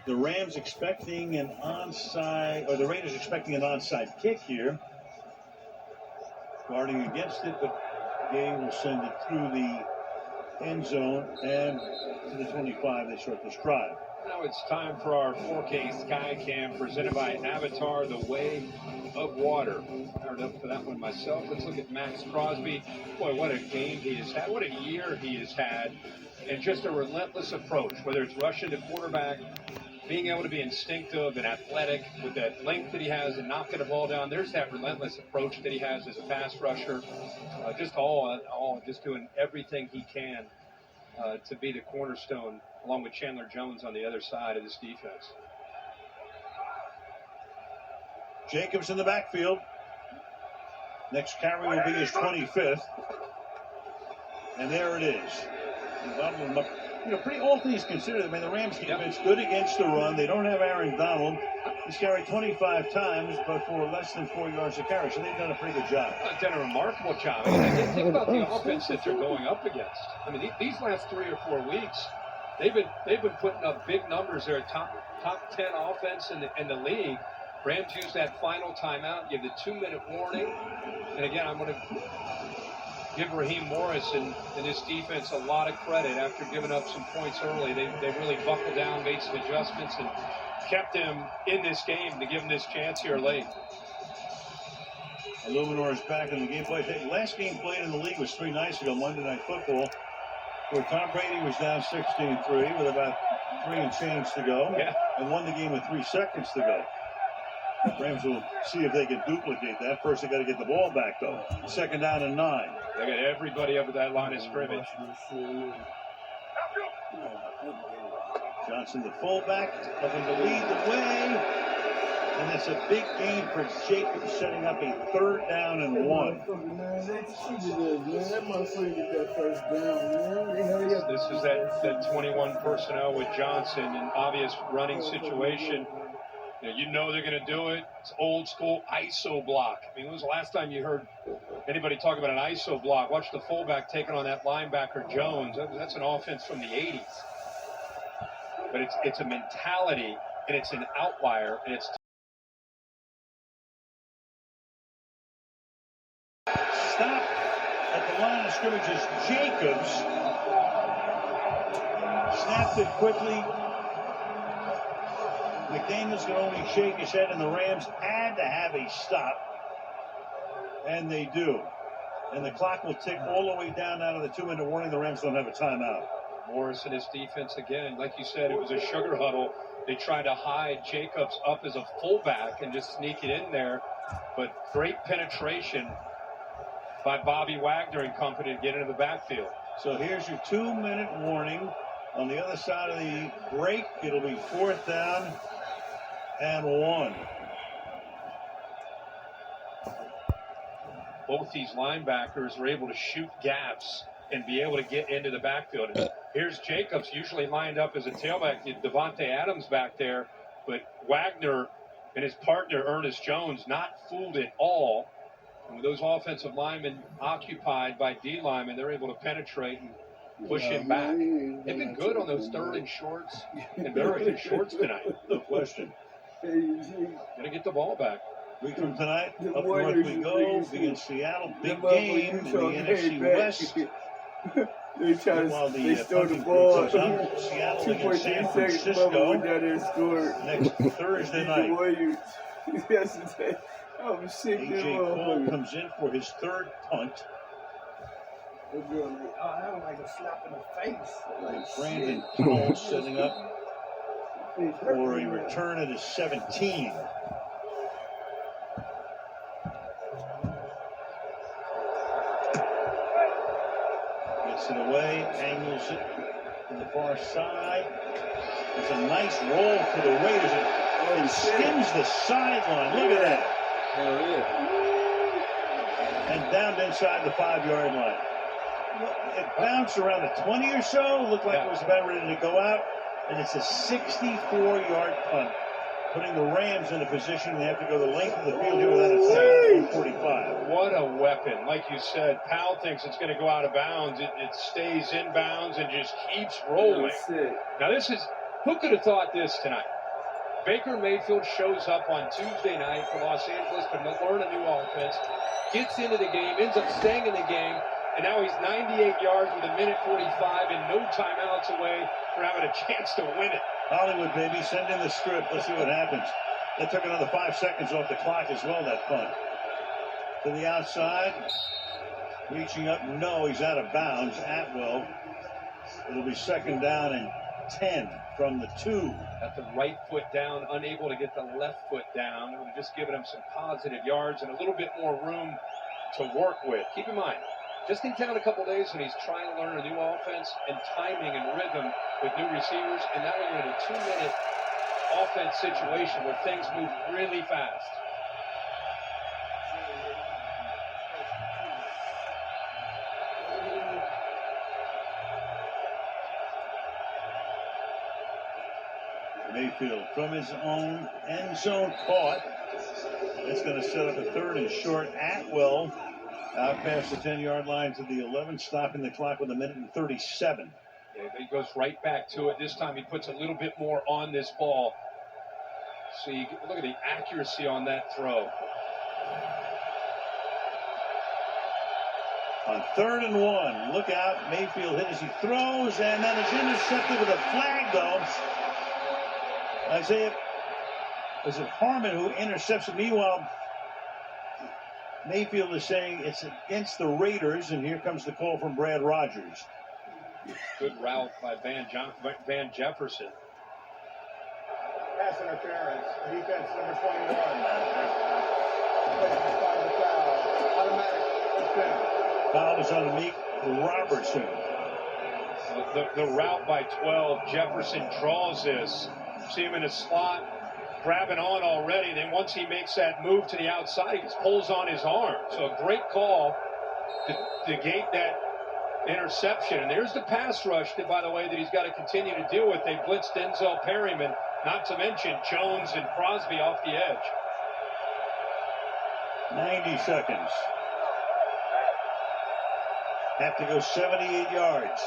The Rams expecting an onside, or the Raiders expecting an onside kick here. Guarding against it, but Gay will send it through the end zone and to the 25. They start this drive. Now it's time for our 4K Sky Cam presented by Avatar, the Way of Water. Fired up for that one myself. Let's look at Max Crosby. Boy, what a game he has had. What a year he has had. And just a relentless approach, whether it's rushing to quarterback, being able to be instinctive and athletic with that length that he has and knocking the ball down. There's that relentless approach that he has as a pass rusher. Just doing everything he can to be the cornerstone, along with Chandler Jones on the other side of this defense. Jacobs in the backfield. Next carry will be his 25th. And there it is. Pretty all things considered. I mean, the Rams defense good against the run. They don't have Aaron Donald. He's carried 25 times, but for less than 4 yards a carry. So they've done a pretty good job. They've done a remarkable job. I mean, think about the offense that they're going up against. I mean, these last 3 or 4 weeks, they've been putting up big numbers. They're a top 10 offense in the league. Rams use that final timeout, give the 2-minute warning. And again, I'm going to give Raheem Morris and his defense a lot of credit after giving up some points early. They really buckled down, made some adjustments, and kept him in this game to give him this chance here late. Illuminor is back in the game play. The last game played in the league was 3 nights ago, Monday Night Football, where Tom Brady was down 16-3 with about 3 and change to go, and won the game with 3 seconds to go. Rams will see if they can duplicate that. First, they got to get the ball back, though. 2nd down and 9. They got everybody up at that line of scrimmage. Johnson, the fullback, looking to lead the way. And that's a big gain for Jacobs, setting up a 3rd down and 1. This is that 21 personnel with Johnson, an obvious running situation. You know they're going to do it. It's old school ISO block. I mean, when was the last time you heard anybody talk about an ISO block? Watch the fullback taking on that linebacker Jones. That's an offense from the 80s. But it's a mentality, and it's an outlier, and it's stop at the line of scrimmage is Jacobs. Snapped it quickly. McDaniels can only shake his head, and the Rams had to have a stop. And they do. And the clock will tick all the way down out of the 2-minute warning. The Rams don't have a timeout. Morris and his defense again. Like you said, it was a sugar huddle. They tried to hide Jacobs up as a fullback and just sneak it in there. But great penetration by Bobby Wagner and company to get into the backfield. So here's your 2-minute warning. On the other side of the break, it'll be 4th down and 1. Both these linebackers were able to shoot gaps and be able to get into the backfield. Here's Jacobs, usually lined up as a tailback. Devontae Adams back there, but Wagner and his partner Ernest Jones not fooled at all. And with those offensive linemen occupied by D linemen, they're able to penetrate and push him back. They've been good on those 3rd and shorts and 3rd and shorts tonight. No question. Gonna get the ball back. Week from tonight, up north we go against Seattle. Big game in the NFC West. They stole the ball. Seattle against San Francisco next Thursday night. A.J. Cole comes in for his 3rd punt. That was like a slap in the face. Brandon Cole setting up for a return at his 17. Gets it away, angles it to the far side. It's a nice roll for the Raiders. It skims the sideline. Look at that. And down inside the 5-yard line. It bounced around the 20 or so. Looked like it was about ready to go out. And it's a 64-yard punt, putting the Rams in a position they have to go the length of the field here without a timeout. 45. What a weapon. Like you said, Powell thinks it's going to go out of bounds. It stays in bounds and just keeps rolling. Now this is, who could have thought this tonight? Baker Mayfield shows up on Tuesday night for Los Angeles to learn a new offense, gets into the game, ends up staying in the game, and now he's 98 yards with 1:45 and no timeouts away from having a chance to win it. Hollywood, baby, send in the strip. Let's see what happens. That took another 5 seconds off the clock as well, that punt. To the outside. Reaching up. No, he's out of bounds. Atwell. It'll be 2nd down and 10 from the 2. Got the right foot down, unable to get the left foot down. It would have just given him some positive yards and a little bit more room to work with. Keep in mind, just in town a couple days when he's trying to learn a new offense and timing and rhythm with new receivers, and now we're in a 2-minute offense situation where things move really fast. Mayfield from his own end zone caught. That's going to set up a 3rd and short. Atwell out past the 10-yard line to the 11, stopping the clock with 1:37. Yeah, he goes right back to it. This time he puts a little bit more on this ball. See, look at the accuracy on that throw. On 3rd and 1, look out. Mayfield hit as he throws, and then it's intercepted with a flag, though. Isaiah, is it Harmon who intercepts it? Meanwhile, Mayfield is saying it's against the Raiders, and here comes the call from Brad Rogers. Good route by Van Jefferson. Pass interference. Defense number 21. Automatic touchdown. Foul was on Meek Robertson. The route by 12, Jefferson draws this. See him in a slot, grabbing on already. Then once he makes that move to the outside, he just pulls on his arm. So a great call to gate that interception. And there's the pass rush that, by the way, that he's got to continue to deal with. They blitzed Denzel Perryman, not to mention Jones and Crosby off the edge. 90 seconds. Have to go 78 yards.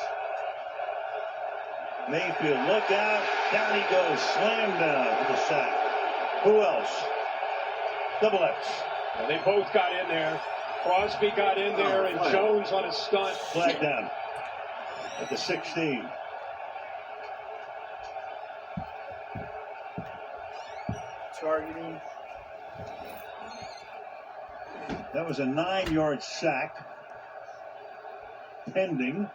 Mayfield, look out. Down he goes. Slam down for the sack. Who else? Double X. Well, they both got in there. Crosby got in there, and Jones on a stunt. Flag down at the 16. Targeting. That was a 9-yard sack. Pending.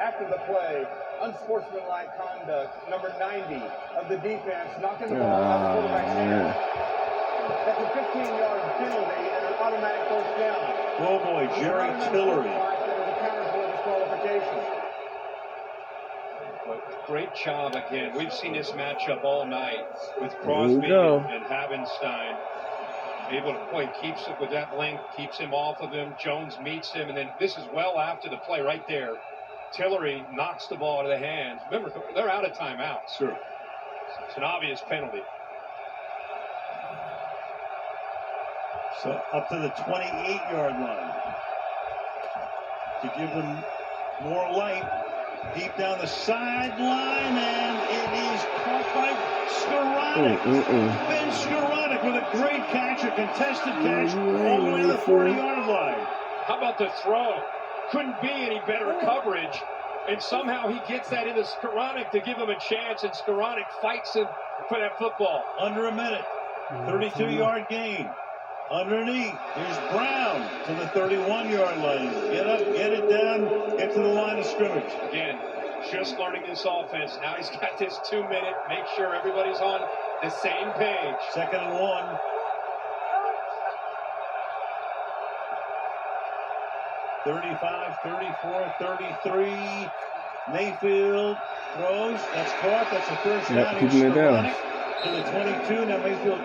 After the play, unsportsmanlike conduct, number 90 of the defense, knocking the ball out of the quarterback's hand. That's a 15-yard penalty and an automatic 1st down. Oh boy, Jerry Tillery. That is a counter for disqualification. Great job again. We've seen this matchup all night with Crosby and Havenstein. Able to play, keeps it with that length, keeps him off of him. Jones meets him, and then this is well after the play right there. Tillery knocks the ball out of the hands. Remember, they're out of timeouts. Sure. It's an obvious penalty. So up to the 28-yard line. To give them more light. Deep down the sideline, and it is caught by Skoranek. Ben Skoranek with a great catch, a contested catch, all the way to the 40-yard line. How about the throw? Couldn't be any better coverage, and somehow he gets that into Skoranek to give him a chance, and Skoranek fights him for that football. Under a minute, 32-yard gain. Underneath, here's Brown to the 31-yard line. Get up, get it down, get to the line of scrimmage. Again, just learning this offense. Now he's got this 2-minute. Make sure everybody's on the same page. 2nd and 1. $35, $34, $33. Mayfield throws. That's caught. That's the 1st down. Keeping it down. To the 22. Now Mayfield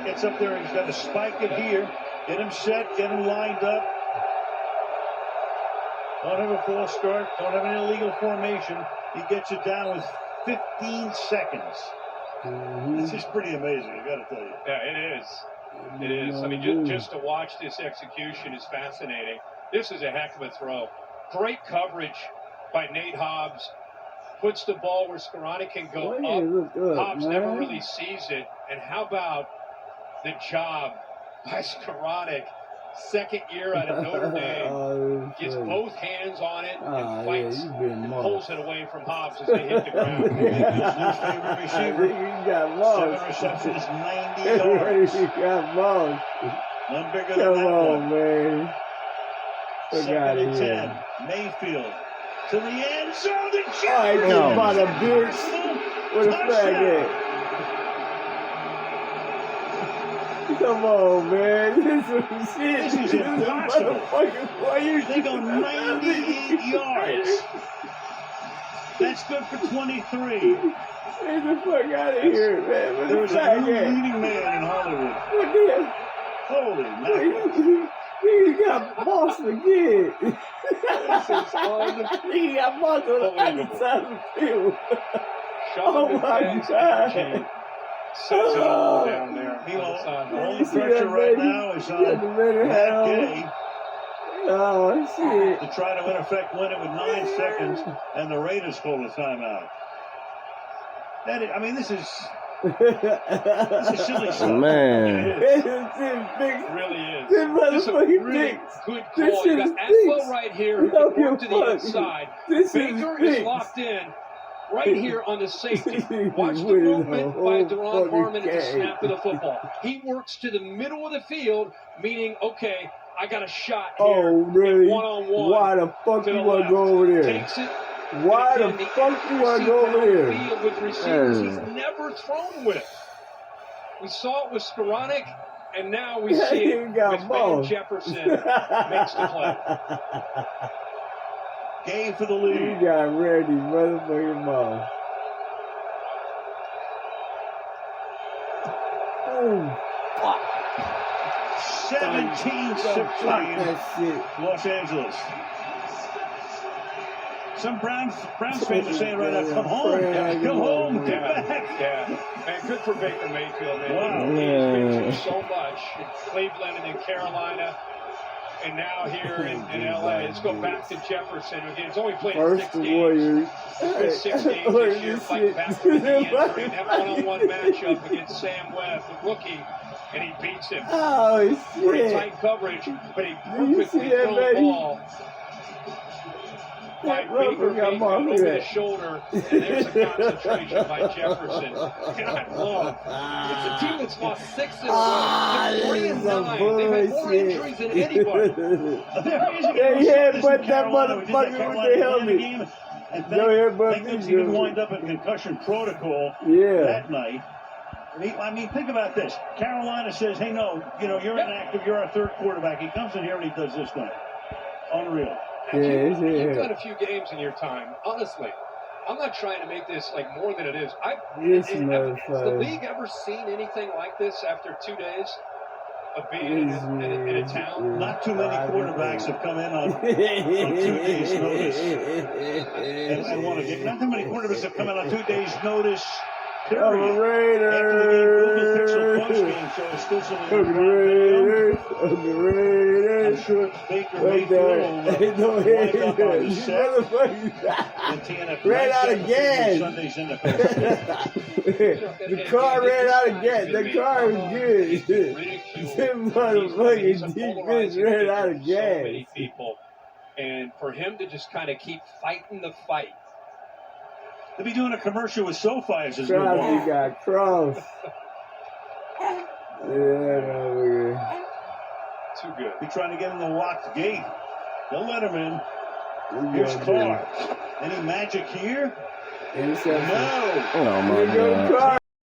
gets up there. He's got to spike it here. Get him set. Get him lined up. Don't have a false start. Don't have an illegal formation. He gets it down with 15 seconds. This is pretty amazing, I got to tell you. Yeah, it is. It is. I mean, just to watch this execution is fascinating. This is a heck of a throw. Great coverage by Nate Hobbs. Puts the ball where Skoranek can go up. Hobbs never really sees it. And how about the job by Skoranek? Second year out of Notre Dame. Gets both hands on it and fights and pulls it away from Hobbs as they hit the ground. His favorite receiver. He got lost. 7 receptions, 90 yards. He got lost. None bigger than that one. Man. 2nd and 10. Mayfield to the end zone. The I just bought a bitch. What a flag at? Come on, man. This is impossible. They go 98 yards. That's good for 23. Get the fuck out of here, man. What There was a new leading man in Hollywood. What the hell? Holy mackerel. He got bossed again. This He got bossed on the other side of the field. Oh my God. Says it all down there. The only pressure right now is on Matt Gay shit. to try to, in effect, win it with 9 seconds, and the Raiders call a timeout. This is silly stuff. Man. It really is. This is a really good call. You got Atwell right here who can work to the inside. Baker is locked in. Right here on the safety. Watch the movement by Deron Harmon at the snap of the football. He works to the middle of the field, meaning, okay, I got a shot here. Oh, really? One-on-one. Why the fuck you want to go over there? Takes it. Why the fuck you want to go over there? Field with receivers he's never thrown with. We saw it with Skoranek, and now we see it with Van Jefferson makes the play. Gay for the lead. You got ready, motherfucking mouth. Oh, fuck. 17-16. Los Angeles. Some Browns fans are saying right now, come home. Come home. Get back. Yeah. Man, good for Baker Mayfield, man. Wow. He's been through so much in Cleveland and in Carolina. And now here in LA, let's go back to Jefferson again. He's only played 6 games. He's played 6 games this year, fighting back from the injury in that one-on-one matchup against Sam Webb, the rookie, and he beats him. Oh, Pretty shit. tight coverage, but he perfectly thrown the ball. By Baker Mayfield over the shoulder, and there's a concentration by Jefferson. God, love. It's a team that's lost 6 in a row. They're 3-9. They've had more injuries than anybody. But that motherfucker with the helmet. Thank goodness he didn't wind up in concussion protocol that night. Think about this. Carolina says, hey, no, you're inactive. You're our third quarterback. He comes in here and he does this thing. Unreal. You've done a few games in your time. Honestly, I'm not trying to make this like more than it is. Has the league ever seen anything like this after 2 days of being in a town? Not too many quarterbacks have come in on 2 days' notice. And want to get. Not too many quarterbacks have come in on 2 days' notice. Raiders. I'm sure Baker Mayfield ran out of gas. The car ran out of gas. The car was good. Them motherfucking defense ran out of gas. So many people, and for him to just kind of keep fighting the fight. They'll be doing a commercial with SoFi as his new Crosby got crossed. Too good. Be trying to get him to lock the gate. They'll let him in. Here's Carr. Any magic here? Interception. No. Oh my God.